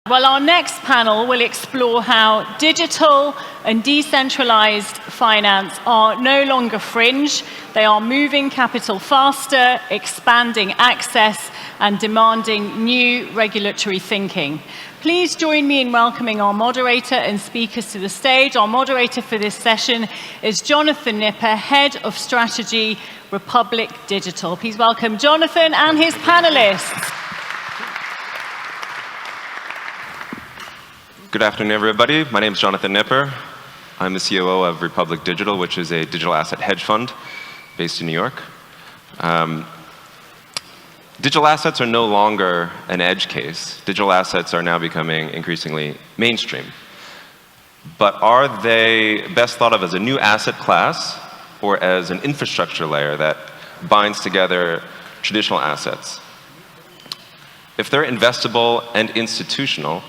Well, our next panel will explore how digital and decentralized finance are no longer fringe. They are moving capital faster, expanding access, and demanding new regulatory thinking. Please join me in welcoming our moderator and speakers to the stage. Our moderator for this session is Jonathan Nipper, Head of Strategy, Republic Digital. Please welcome Jonathan and his panelists. Good afternoon, everybody. My name is Jonathan Nipper. I'm the COO of Republic Digital, which is a digital asset hedge fund based in New York. Digital assets are no longer an edge case. Digital assets are now becoming increasingly mainstream. But are they best thought of as a new asset class or as an infrastructure layer that binds together traditional assets? If they're investable and institutional,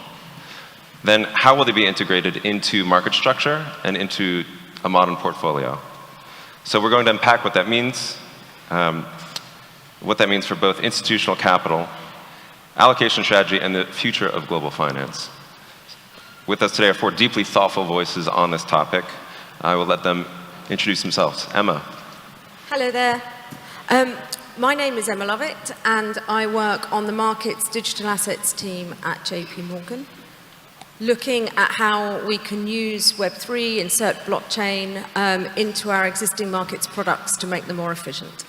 then how will they be integrated into market structure and into a modern portfolio? So we're going to unpack what that means for both institutional capital, allocation strategy, and the future of global finance. With us today are four deeply thoughtful voices on this topic. I will let them introduce themselves. Emma. Hello there. My name is Emma Lovett, and I work on the Markets Digital Assets team at JP Morgan, looking at how we can use Web3, insert blockchain into our existing markets products to make them more efficient.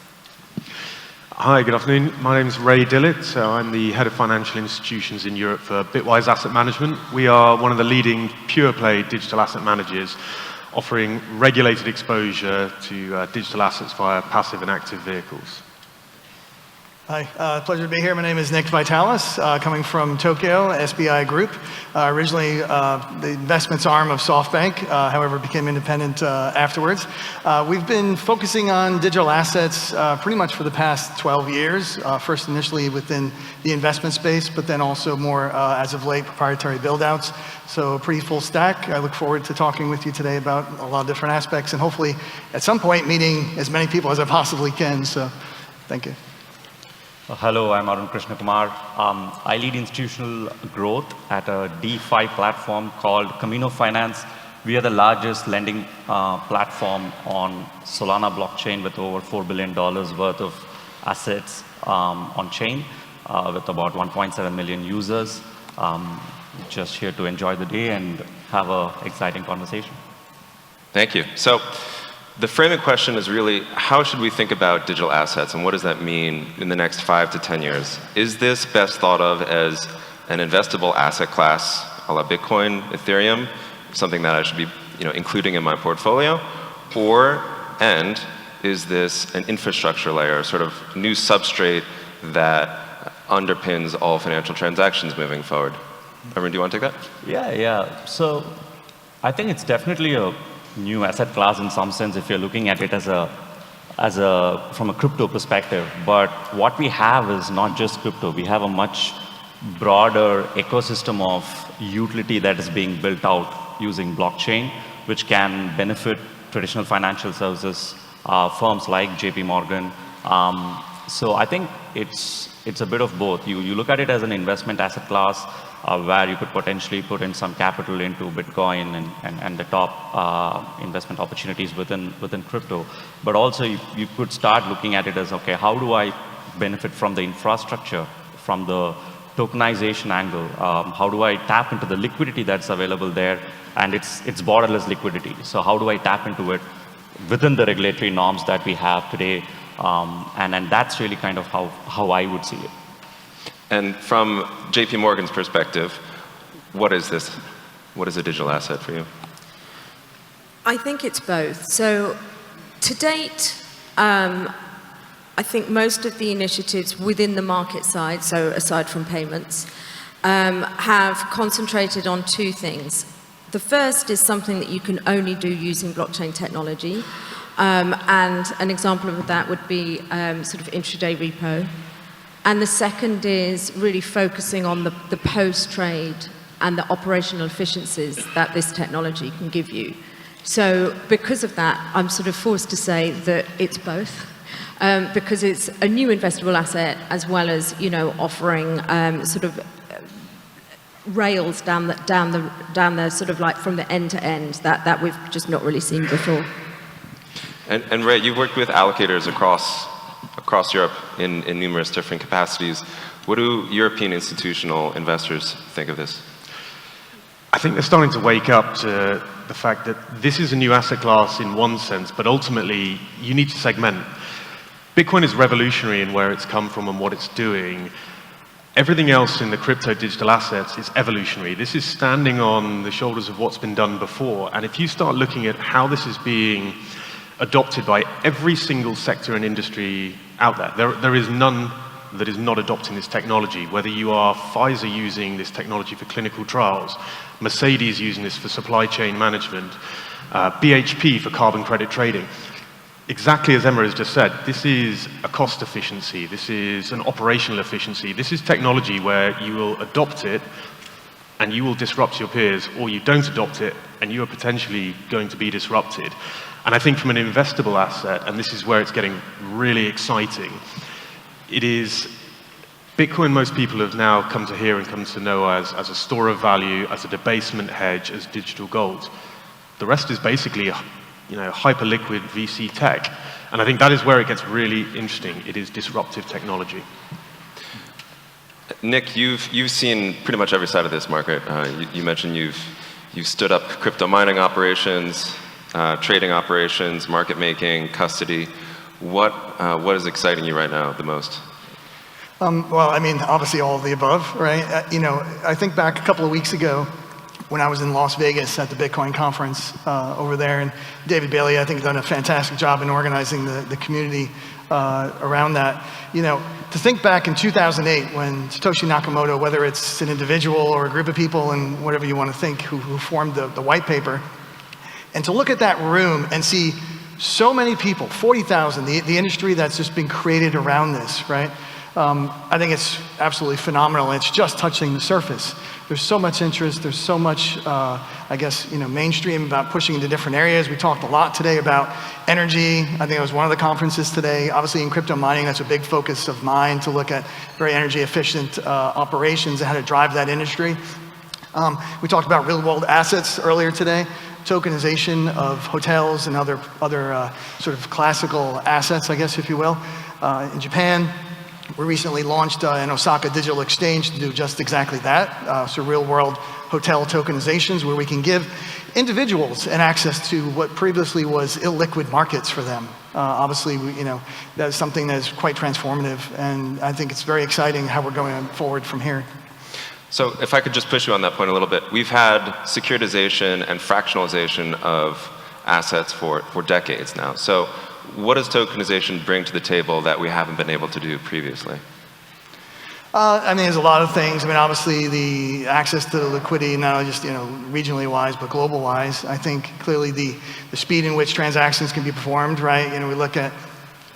Hi, good afternoon. My name is Ray Dillett. I'm the Head of Financial Institutions in Europe for Bitwise Asset Management. We are one of the leading pure-play digital asset managers offering regulated exposure to digital assets via passive and active vehicles. Hi, pleasure to be here. My name is Nick Vitalis, coming from Tokyo, SBI Group. Originally the investments arm of SoftBank, however became independent afterwards. We've been focusing on digital assets pretty much for the past 12 years, first initially within the investment space, but then also more, as of late, proprietary build-outs. So pretty full stack. I look forward to talking with you today about a lot of different aspects and hopefully at some point meeting as many people as I possibly can. So thank you. Hello, I'm Arun Krishnakumar. I lead institutional growth at a DeFi platform called Camino Finance. We are the largest lending platform on Solana blockchain with over $4 billion worth of assets on chain with about 1.7 million users. Just here to enjoy the day and have an exciting conversation. Thank you. So the framing question is really, how should we think about digital assets and what does that mean in the next 5 to 10 years? Is this best thought of as an investable asset class, a la Bitcoin, Ethereum, something that I should be including in my portfolio? And is this an infrastructure layer, sort of new substrate that underpins all financial transactions moving forward? Arun, do you want to take that? Yeah. So I think it's definitely a new asset class in some sense if you're looking at it from a crypto perspective. But what we have is not just crypto. We have a much broader ecosystem of utility that is being built out using blockchain, which can benefit traditional financial services firms like JP Morgan. So I think it's a bit of both. You look at it as an investment asset class where you could potentially put in some capital into Bitcoin and the top investment opportunities within crypto. But also you could start looking at it as, okay, how do I benefit from the infrastructure, from the tokenization angle? How do I tap into the liquidity that's available there? And it's borderless liquidity. So how do I tap into it within the regulatory norms that we have today? And that's really kind of how I would see it. And from JP Morgan's perspective, what is this? What is a digital asset for you? I think it's both. So to date, I think most of the initiatives within the market side, so aside from payments, have concentrated on two things. The first is something that you can only do using blockchain technology. And an example of that would be sort of intraday repo. And the second is really focusing on the post-trade and the operational efficiencies that this technology can give you. So because of that, I'm sort of forced to say that it's both. Because it's a new investable asset as well as offering sort of rails down the sort of like from the end to end that we've just not really seen before. And Ray, you've worked with allocators across Europe in numerous different capacities. What do European institutional investors think of this? I think they're starting to wake up to the fact that this is a new asset class in one sense, but ultimately you need to segment. Bitcoin is revolutionary in where it's come from and what it's doing. Everything else in the crypto digital assets is evolutionary. This is standing on the shoulders of what's been done before. And if you start looking at how this is being adopted by every single sector and industry out there, there is none that is not adopting this technology, whether you are Pfizer using this technology for clinical trials, Mercedes using this for supply chain management, BHP for carbon credit trading. Exactly as Emma has just said, this is a cost efficiency, this is an operational efficiency, this is technology where you will adopt it and you will disrupt your peers, or you don't adopt it and you are potentially going to be disrupted. And I think from an investable asset, and this is where it's getting really exciting, it is Bitcoin most people have now come to hear and come to know as a store of value, as a debasement hedge, as digital gold. The rest is basically hyper-liquid VC tech. And I think that is where it gets really interesting. It is disruptive technology. Nick, you've seen pretty much every side of this market. You mentioned you've stood up crypto mining operations, trading operations, market making, custody. What is exciting you right now the most? Well, I mean, obviously all of the above, right? I think back a couple of weeks ago when I was in Las Vegas at the Bitcoin conference over there, and David Bailey, I think, has done a fantastic job in organizing the community around that. To think back in 2008 when Satoshi Nakamoto, whether it's an individual or a group of people and whatever you want to think, who formed the white paper, and to look at that room and see so many people, 40,000, the industry that's just been created around this, right? I think it's absolutely phenomenal. It's just touching the surface. There's so much interest. There's so much, mainstream about pushing into different areas. We talked a lot today about energy. I think it was one of the conferences today. Obviously, in crypto mining, that's a big focus of mine, to look at very energy efficient operations and how to drive that industry. We talked about real world assets earlier today. Tokenization of hotels and other sort of classical assets, I guess, if you will. In Japan, we recently launched an Osaka Digital Exchange to do just exactly that. So real world hotel tokenizations where we can give individuals an access to what previously was illiquid markets for them. Obviously, that's something that is quite transformative, and I think it's very exciting how we're going forward from here. So if I could just push you on that point a little bit. We've had securitization and fractionalization of assets for decades now. So what does tokenization bring to the table that we haven't been able to do previously? There's a lot of things. Obviously the access to the liquidity, not just regionally wise, but global wise. I think clearly the speed in which transactions can be performed, right? We look at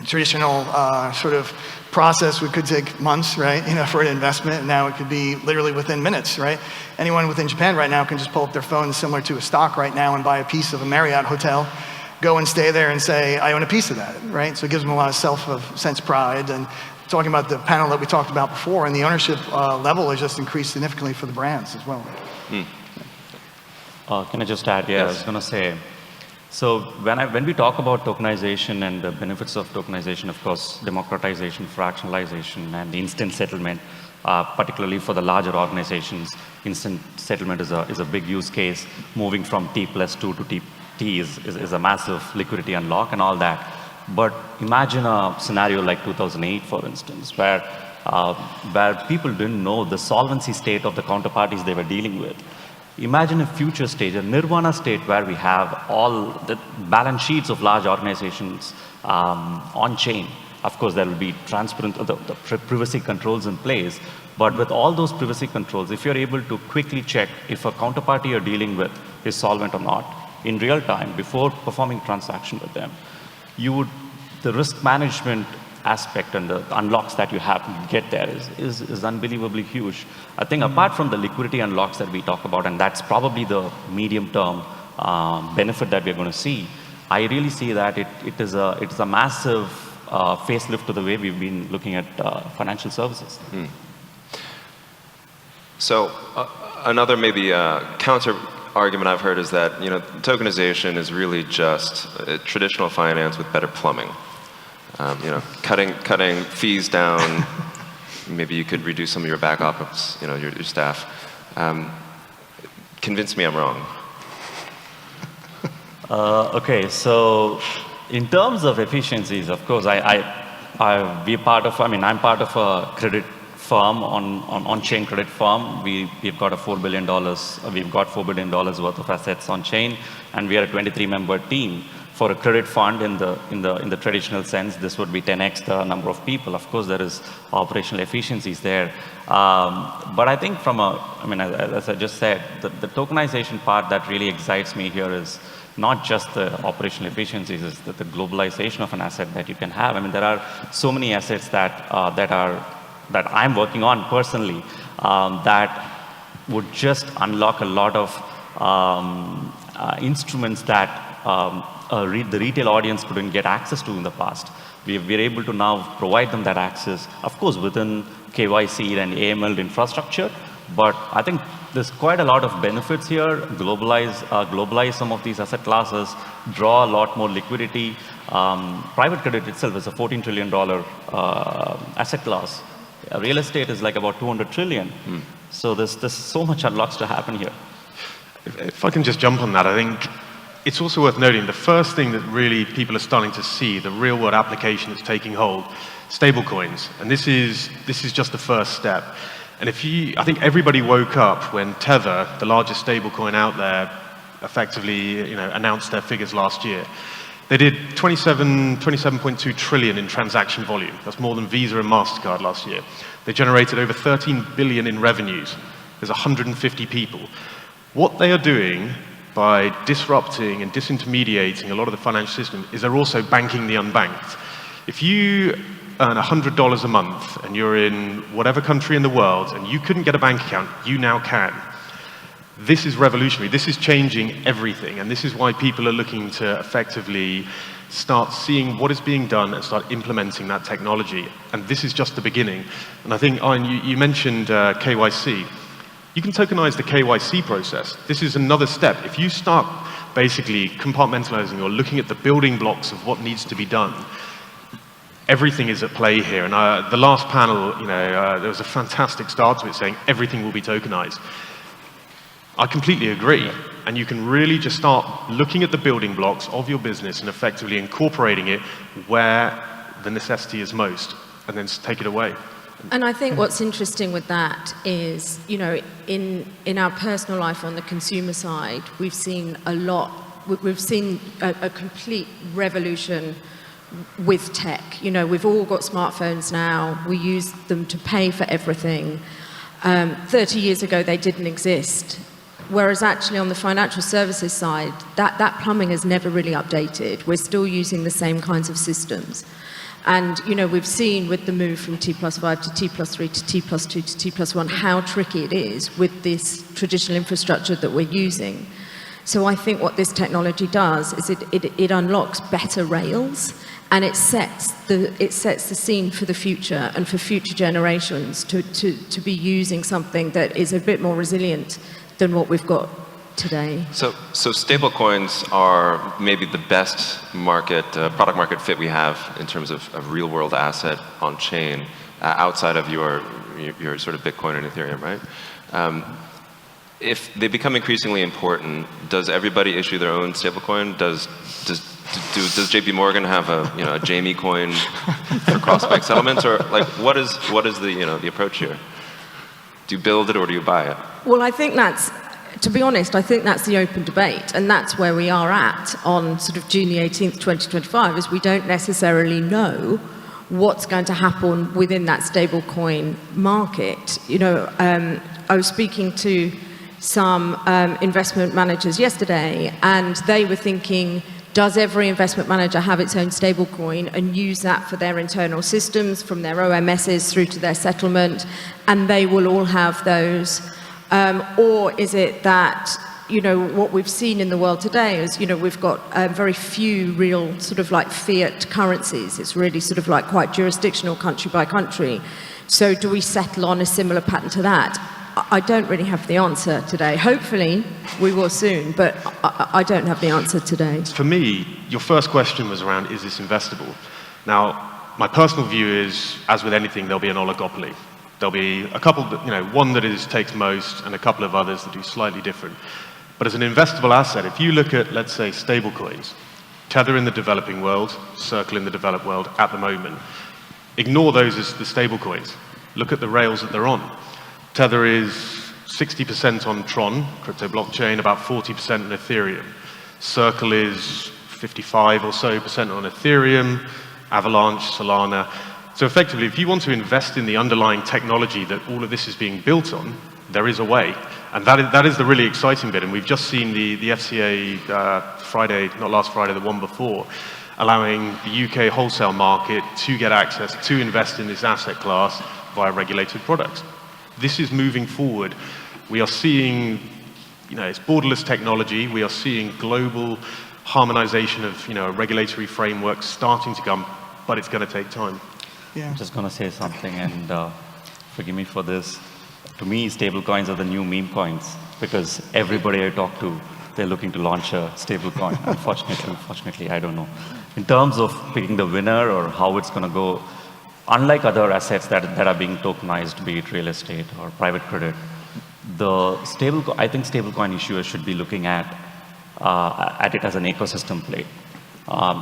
traditional sort of process, we could take months, right? For an investment, and now it could be literally within minutes, right? Anyone within Japan right now can just pull up their phone similar to a stock right now and buy a piece of a Marriott hotel, go and stay there and say, I own a piece of that, right? So it gives them a lot of sense pride. And talking about the panel that we talked about before, and the ownership level has just increased significantly for the brands as well. Can I just add? Yeah, yes. I was going to say, so when we talk about tokenization and the benefits of tokenization, of course, democratization, fractionalization, and instant settlement, particularly for the larger organizations, instant settlement is a big use case. Moving from T+2 to T is a massive liquidity unlock and all that. But imagine a scenario like 2008, for instance, where people didn't know the solvency state of the counterparties they were dealing with. Imagine a future stage, a nirvana state, where we have all the balance sheets of large organizations on chain. Of course, there will be transparent, the privacy controls in place. But with all those privacy controls, if you're able to quickly check if a counterparty you're dealing with is solvent or not in real time before performing transaction with them, the risk management aspect and the unlocks that you have to get there is unbelievably huge. I think apart from the liquidity unlocks that we talk about, and that's probably the medium-term benefit that we're going to see, I really see that it's a massive facelift to the way we've been looking at financial services. So another maybe counter argument I've heard is that tokenization is really just traditional finance with better plumbing. Cutting fees down. Maybe you could reduce some of your back office, your staff. Convince me I'm wrong. Okay, so in terms of efficiencies, of course, I'm part of a credit firm, on-chain credit firm. We've got $4 billion worth of assets on chain, and we are a 23-member team. For a credit fund in the traditional sense, this would be 10x the number of people. Of course, there is operational efficiencies there. But I think as I just said, the tokenization part that really excites me here is not just the operational efficiencies, it's the globalization of an asset that you can have. There are so many assets that I'm working on personally that would just unlock a lot of instruments that the retail audience couldn't get access to in the past. We're able to now provide them that access, of course, within KYC and AML infrastructure. But I think there's quite a lot of benefits here. Globalize some of these asset classes, draw a lot more liquidity. Private credit itself is a $14 trillion asset class. Real estate is like about 200 trillion. So there's so much unlocks to happen here. If I can just jump on that, I think it's also worth noting the first thing that really people are starting to see, the real world application that's taking hold, stablecoins. And this is just the first step. And I think everybody woke up when Tether, the largest stablecoin out there, effectively announced their figures last year. They did 27.2 trillion in transaction volume. That's more than Visa and MasterCard last year. They generated over 13 billion in revenues. There's 150 people. What they are doing by disrupting and disintermediating a lot of the financial system is they're also banking the unbanked. If you earn $100 a month and you're in whatever country in the world and you couldn't get a bank account, you now can. This is revolutionary. This is changing everything, and this is why people are looking to effectively start seeing what is being done and start implementing that technology. And this is just the beginning. And I think, Ian, you mentioned KYC. You can tokenize the KYC process. This is another step. If you start basically compartmentalizing or looking at the building blocks of what needs to be done, everything is at play here. And the last panel, there was a fantastic start to it saying everything will be tokenized. I completely agree. And you can really just start looking at the building blocks of your business and effectively incorporating it where the necessity is most, and then take it away. And I think what's interesting with that is, in our personal life on the consumer side, we've seen a lot, we've seen a complete revolution with tech. We've all got smartphones now. We use them to pay for everything. 30 years ago, they didn't exist. Whereas actually on the financial services side, that plumbing has never really updated. We're still using the same kinds of systems. And, we've seen with the move from T+5 to T+3 to T+2 to T+1 how tricky it is with this traditional infrastructure that we're using. So I think what this technology does is it unlocks better rails, and it sets the scene for the future and for future generations to be using something that is a bit more resilient than what we've got today. So stablecoins are maybe the best product market fit we have in terms of a real world asset on chain outside of your sort of Bitcoin and Ethereum, right? If they become increasingly important, does everybody issue their own stablecoin? Does JP Morgan have a Jamie coin for cross-bank settlements, or like what is the approach here? Do you build it or do you buy it? Well, I think to be honest, I think that's the open debate, and that's where we are at on sort of June the 18th, 2025, is we don't necessarily know what's going to happen within that stablecoin market. I was speaking to some investment managers yesterday, and they were thinking, does every investment manager have its own stablecoin and use that for their internal systems, from their OMSs through to their settlement, and they will all have those? Or is it that, what we've seen in the world today is, we've got very few real sort of like fiat currencies. It's really sort of like quite jurisdictional, country by country. So do we settle on a similar pattern to that? I don't really have the answer today. Hopefully, we will soon, but I don't have the answer today. For me, your first question was around, is this investable? Now, my personal view is, as with anything, there'll be an oligopoly. There'll be a couple, one that takes most and a couple of others that do slightly different. But as an investable asset, if you look at, let's say, stablecoins, Tether in the developing world, Circle in the developed world at the moment, ignore those as the stablecoins. Look at the rails that they're on. Tether is 60% on Tron, crypto blockchain, about 40% on Ethereum. Circle is 55 or so % on Ethereum, Avalanche, Solana. So effectively, if you want to invest in the underlying technology that all of this is being built on, there is a way. And that is the really exciting bit. And we've just seen the FCA Friday, not last Friday, the one before, allowing the UK wholesale market to get access to invest in this asset class via regulated products. This is moving forward. We are seeing, it's borderless technology. We are seeing global harmonization of, a regulatory framework starting to come, but it's going to take time. Yeah. I'm just going to say something, and forgive me for this. To me, stable coins are the new meme coins, because everybody I talk to, they're looking to launch a stable coin. Unfortunately, I don't know. In terms of picking the winner or how it's going to go, unlike other assets that are being tokenized, be it real estate or private credit, I think stablecoin issuers should be looking at it as an ecosystem play.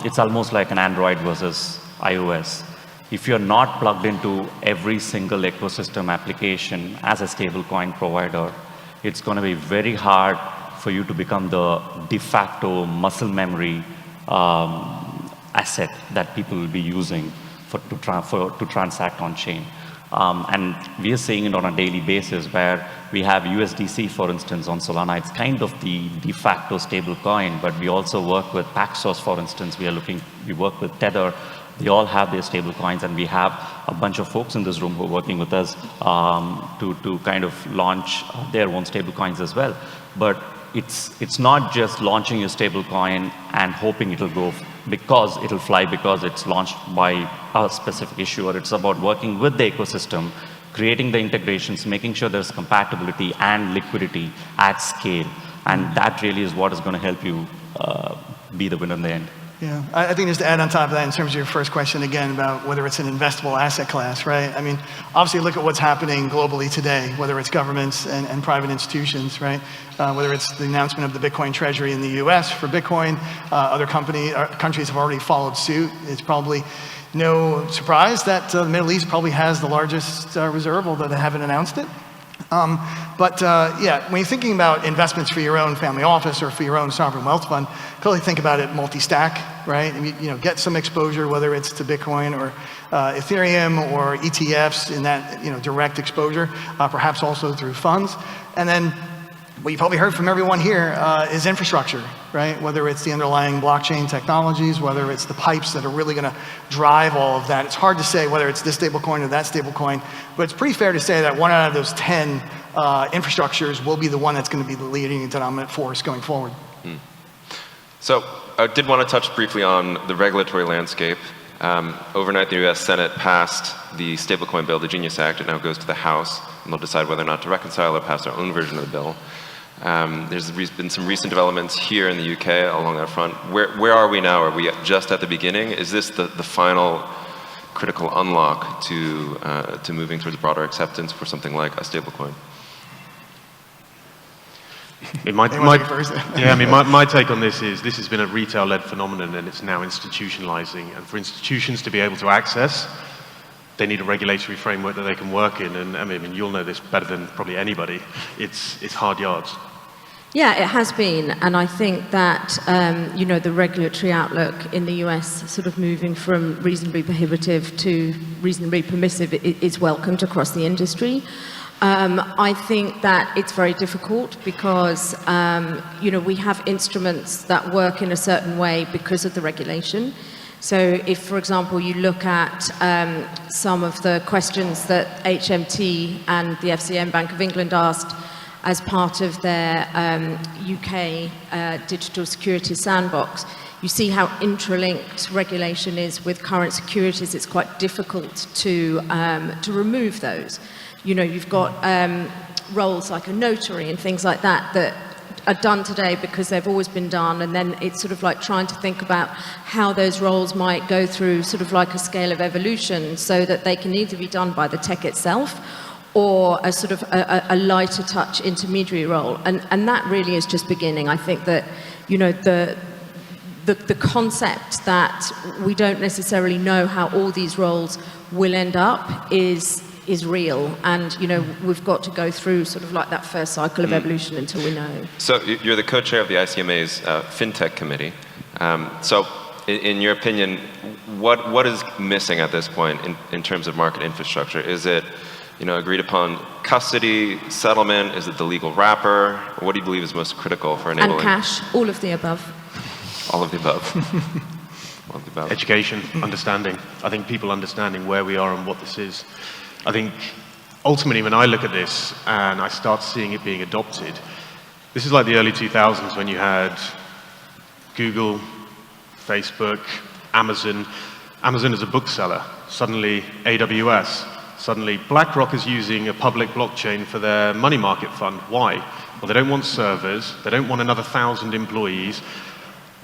It's almost like an Android versus iOS. If you're not plugged into every single ecosystem application as a stablecoin provider, it's going to be very hard for you to become the de facto muscle memory asset that people will be using to transact on chain. And we are seeing it on a daily basis where we have USDC, for instance, on Solana. It's kind of the de facto stable coin, but we also work with Paxos, for instance. We work with Tether. They all have their stable coins, and we have a bunch of folks in this room who are working with us to kind of launch their own stable coins as well. But it's not just launching a stable coin and hoping it'll go because it'll fly because it's launched by a specific issuer. It's about working with the ecosystem, creating the integrations, making sure there's compatibility and liquidity at scale. And that really is what is going to help you be the winner in the end. Yeah, I think just to add on top of that in terms of your first question again about whether it's an investable asset class, right? I mean, obviously look at what's happening globally today, whether it's governments and private institutions, right? Whether it's the announcement of the Bitcoin treasury in the US for Bitcoin, other countries have already followed suit. It's probably no surprise that the Middle East probably has the largest reserve, although they haven't announced it. Yeah, when you're thinking about investments for your own family office or for your own sovereign wealth fund, clearly think about it multi-stack, right? And get some exposure, whether it's to Bitcoin or Ethereum or ETFs in that direct exposure, perhaps also through funds. And then what you probably heard from everyone here is infrastructure, right? Whether it's the underlying blockchain technologies, whether it's the pipes that are really going to drive all of that. It's hard to say whether it's this stablecoin or that stablecoin, but it's pretty fair to say that one out of those 10 infrastructures will be the one that's going to be the leading dominant force going forward. So I did want to touch briefly on the regulatory landscape. Overnight, the US Senate passed the stablecoin bill, the Genius Act. It now goes to the House, and they'll decide whether or not to reconcile or pass their own version of the bill. There's been some recent developments here in the UK along that front. Where are we now? Are we just at the beginning? Is this the final critical unlock to moving towards broader acceptance for something like a stablecoin? My take on this is has been a retail-led phenomenon, and it's now institutionalizing. And for institutions to be able to access, they need a regulatory framework that they can work in. And I mean, you'll know this better than probably anybody. It's hard yards. Yeah, it has been, and I think that the regulatory outlook in the US, sort of moving from reasonably prohibitive to reasonably permissive, is welcomed across the industry. I think that it's very difficult because we have instruments that work in a certain way because of the regulation. So if, for example, you look at some of the questions that HMT and the FCA and Bank of England asked as part of their UK digital securities sandbox, you see how interlinked regulation is with current securities. It's quite difficult to remove those. You've got roles like a notary and things like that that are done today because they've always been done, and then it's sort of like trying to think about how those roles might go through sort of like a scale of evolution so that they can either be done by the tech itself or a sort of a lighter touch intermediary role. And that really is just beginning. I think that, you know, the concept that we don't necessarily know how all these roles will end up is real, and you know, we've got to go through sort of like that first cycle of evolution until we know. So you're the co-chair of the ICMA's FinTech committee. So in your opinion, what is missing at this point in terms of market infrastructure? Is it, you know, agreed upon custody, settlement? Is it the legal wrapper? What do you believe is most critical for enabling? And cash, all of the above. All of the above. All of the above. Education, understanding. I think people understanding where we are and what this is. I think ultimately when I look at this and I start seeing it being adopted, this is like the early 2000s when you had Google, Facebook, Amazon. Amazon is a bookseller. Suddenly AWS. Suddenly BlackRock is using a public blockchain for their money market fund. Why? Well, they don't want servers. They don't want another 1,000 employees.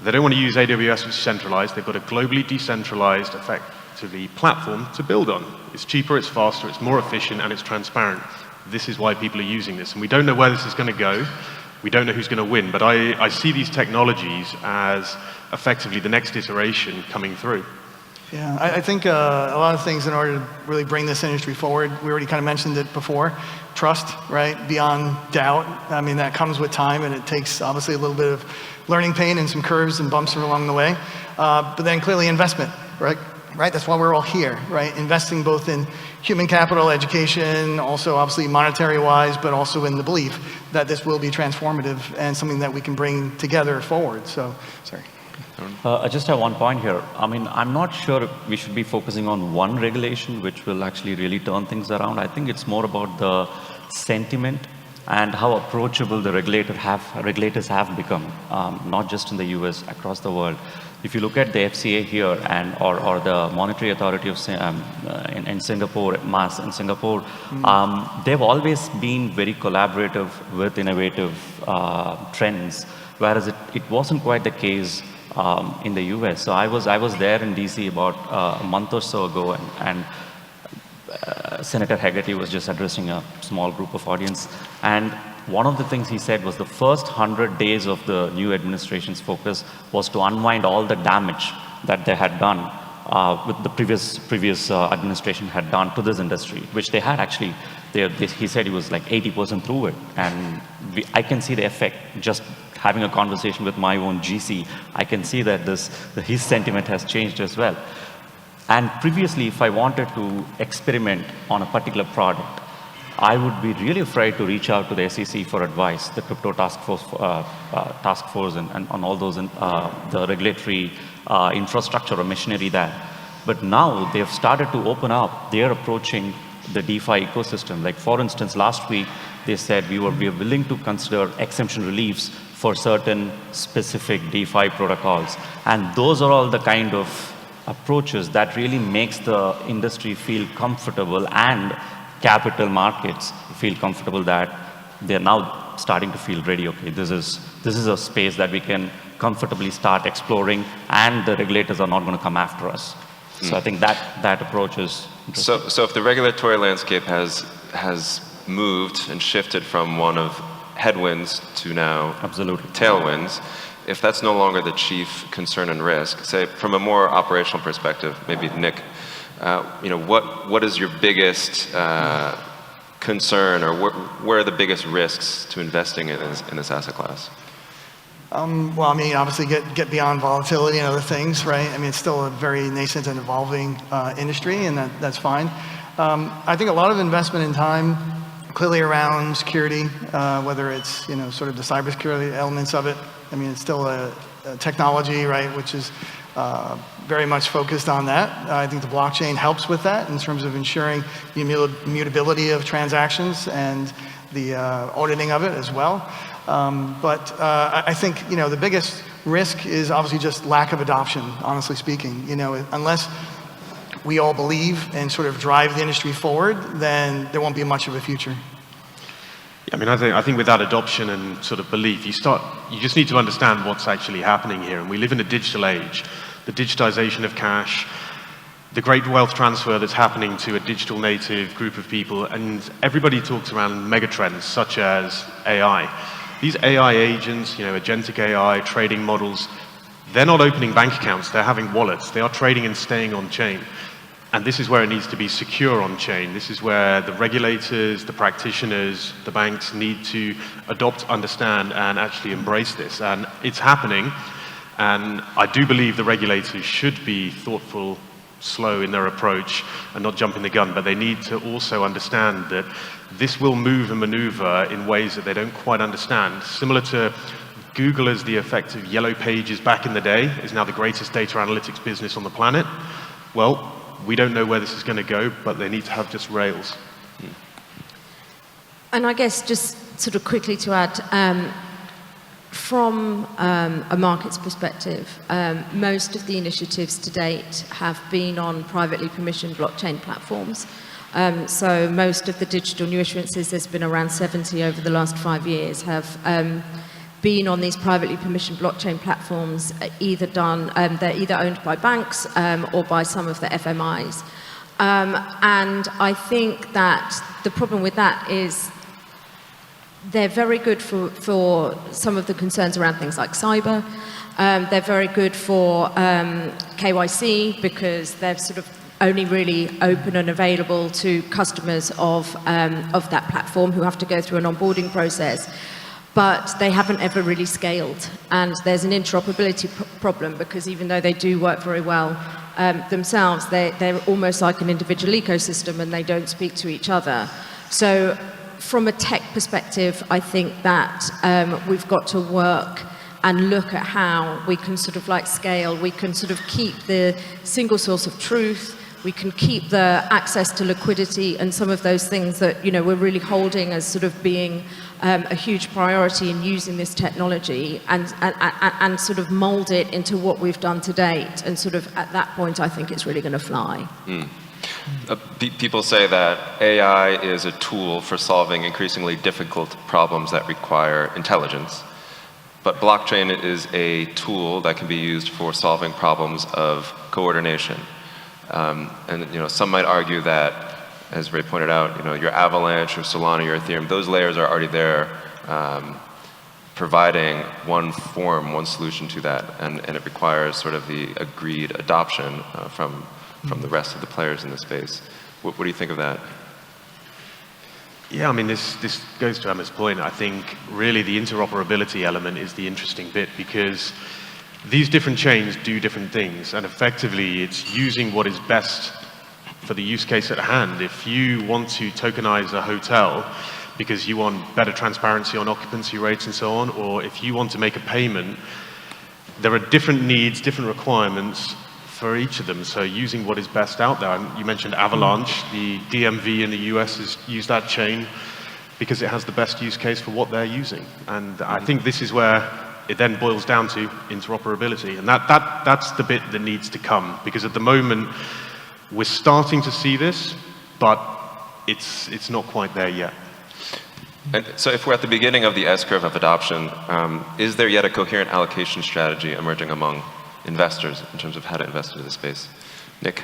They don't want to use AWS, which is centralized. They've got a globally decentralized, effectively, platform to build on. It's cheaper, it's faster, it's more efficient, and it's transparent. This is why people are using this. And we don't know where this is going to go. We don't know who's going to win. But I see these technologies as effectively the next iteration coming through. Yeah, I think a lot of things in order to really bring this industry forward, we already kind of mentioned it before, trust, right, beyond doubt. I mean, that comes with time, and it takes obviously a little bit of learning pain and some curves and bumps along the way. But then clearly investment, right? That's why we're all here, right? Investing both in human capital, education, also obviously monetary-wise, but also in the belief that this will be transformative and something that we can bring together forward. So, sorry. I just have one point here. I mean, I'm not sure we should be focusing on one regulation which will actually really turn things around. I think it's more about the sentiment and how approachable the regulators have become, not just in the US, across the world. If you look at the FCA here and or the Monetary Authority of in Singapore, MAS in Singapore, they've always been very collaborative with innovative trends, whereas it wasn't quite the case in the US. So I was there in DC about a month or so ago, and Senator Hegarty was just addressing a small group of audience, and one of the things he said was the first 100 days of the new administration's focus was to unwind all the damage that they had done with the previous administration had done to this industry, which they had actually. He said he was like 80% through it, and I can see the effect just having a conversation with my own GC. I can see that his sentiment has changed as well. And previously, if I wanted to experiment on a particular product, I would be really afraid to reach out to the SEC for advice, the crypto task force, and on all those, the regulatory infrastructure or machinery there. But now they've started to open up. They're approaching the DeFi ecosystem. Like for instance, last week they said we are willing to consider exemption reliefs for certain specific DeFi protocols, and those are all the kind of approaches that really makes the industry feel comfortable and capital markets feel comfortable that they're now starting to feel ready. Okay, this is a space that we can comfortably start exploring, and the regulators are not going to come after us. So I think that approach is interesting. So if the regulatory landscape has moved and shifted from one of headwinds to now absolutely tailwinds, if that's no longer the chief concern and risk, say from a more operational perspective, maybe Nick, what is your biggest concern, or where are the biggest risks to investing in this asset class? Well, I mean, obviously get beyond volatility and other things, right? I mean, it's still a very nascent and evolving industry, and that's fine. I think a lot of investment in time, clearly around security, whether it's sort of the cybersecurity elements of it. I mean, it's still a technology, right, which is very much focused on that. I think the blockchain helps with that in terms of ensuring the immutability of transactions and the auditing of it as well. But I think the biggest risk is obviously just lack of adoption, honestly speaking. Unless we all believe and sort of drive the industry forward, then there won't be much of a future. I mean, I think with that adoption and sort of belief, you just need to understand what's actually happening here. And we live in a digital age. The digitization of cash, the great wealth transfer that's happening to a digital native group of people, and everybody talks around megatrends such as AI. These AI agents, agentic AI, trading models, they're not opening bank accounts, they're having wallets. They are trading and staying on chain. And this is where it needs to be secure on chain. This is where the regulators, the practitioners, the banks need to adopt, understand, and actually embrace this. And it's happening. And I do believe the regulators should be thoughtful, slow in their approach, and not jumping the gun. But they need to also understand that this will move and maneuver in ways that they don't quite understand. Similar to Google as the effect of Yellow Pages back in the day is now the greatest data analytics business on the planet. Well, we don't know where this is going to go, but they need to have just rails. And I guess just sort of quickly to add, from a markets perspective, most of the initiatives to date have been on privately permissioned blockchain platforms. So most of the digital new issuances, there's been around 70 over the last 5 years, have been on these privately permissioned blockchain platforms, they're either owned by banks or by some of the FMIs. And I think that the problem with that is they're very good for some of the concerns around things like cyber. They're very good for KYC because they're sort of only really open and available to customers of that platform who have to go through an onboarding process. But they haven't ever really scaled. And there's an interoperability problem because even though they do work very well themselves, they're almost like an individual ecosystem and they don't speak to each other. So from a tech perspective, I think that we've got to work and look at how we can sort of like scale. We can sort of keep the single source of truth. We can keep the access to liquidity and some of those things that we're really holding as sort of being a huge priority in using this technology and sort of mold it into what we've done to date. And sort of at that point, I think it's really going to fly. People say that AI is a tool for solving increasingly difficult problems that require intelligence. But blockchain is a tool that can be used for solving problems of coordination. And some might argue that, as Ray pointed out, your Avalanche or Solana, your Ethereum, those layers are already there, providing one solution to that, and it requires sort of the agreed adoption from the rest of the players in the space. What do you think of that? Yeah, I mean, this goes to Emma's point. I think really the interoperability element is the interesting bit because these different chains do different things, and effectively it's using what is best for the use case at hand. If you want to tokenize a hotel because you want better transparency on occupancy rates and so on, or if you want to make a payment, there are different needs, different requirements for each of them. So using what is best out there. And you mentioned Avalanche. The DMV in the US has used that chain because it has the best use case for what they're using. And I think this is where it then boils down to interoperability. And that's the bit that needs to come, because at the moment, we're starting to see this, but it's not quite there yet. And so if we're at the beginning of the S-curve of adoption, is there yet a coherent allocation strategy emerging among investors in terms of how to invest into the space? Nick?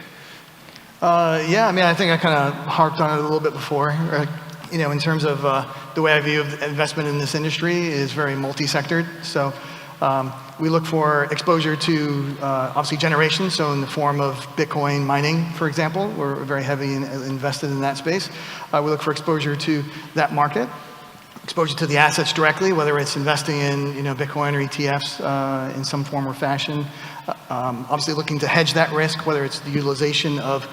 Yeah, I mean, I think I kind of harped on it a little bit before. In terms of the way I view investment in this industry is very multi-sectored. So we look for exposure to obviously generation, so in the form of Bitcoin mining, for example. We're very heavily invested in that space. We look for exposure to that market, exposure to the assets directly, whether it's investing in Bitcoin or ETFs in some form or fashion. Obviously looking to hedge that risk, whether it's the utilization of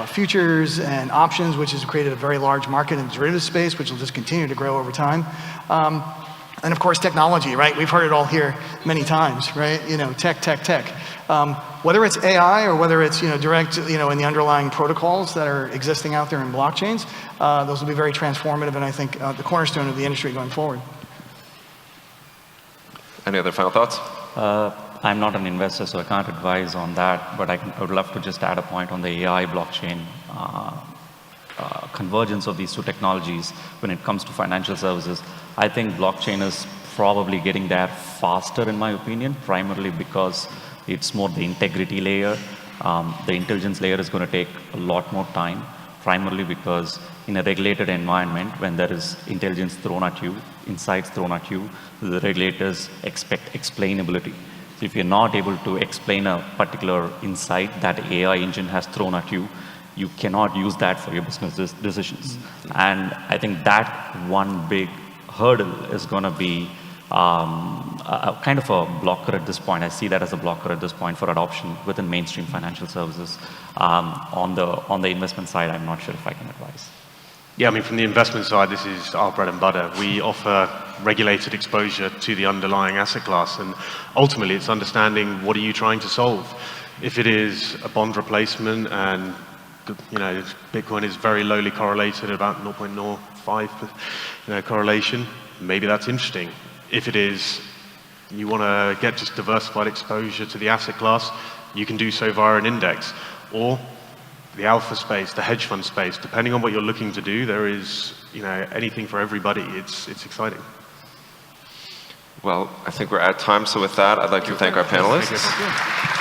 futures and options, which has created a very large market in the derivative space, which will just continue to grow over time. And of course, technology, right? We've heard it all here many times, right? Tech. Whether it's AI or whether it's direct, in the underlying protocols that are existing out there in blockchains, those will be very transformative, and I think the cornerstone of the industry going forward. Any other final thoughts? I'm not an investor, so I can't advise on that, but I would love to just add a point on the AI blockchain convergence of these two technologies when it comes to financial services. I think blockchain is probably getting there faster, in my opinion, primarily because it's more the integrity layer. The intelligence layer is going to take a lot more time, primarily because in a regulated environment, when there is intelligence thrown at you, insights thrown at you, the regulators expect explainability. So if you're not able to explain a particular insight that AI engine has thrown at you, you cannot use that for your business decisions. And I think that one big hurdle is going to be a kind of a blocker at this point. I see that as a blocker at this point for adoption within mainstream financial services. On the investment side, I'm not sure if I can advise. Yeah, I mean, from the investment side, this is our bread and butter. We offer regulated exposure to the underlying asset class, and ultimately it's understanding what are you trying to solve. If it is a bond replacement and Bitcoin is very lowly correlated, about 0.05 correlation, maybe that's interesting. If it is you want to get just diversified exposure to the asset class, you can do so via an index. Or the alpha space, the hedge fund space, depending on what you're looking to do, there is anything for everybody. It's exciting. Well, I think we're at time, so with that, I'd like to thank our panelists.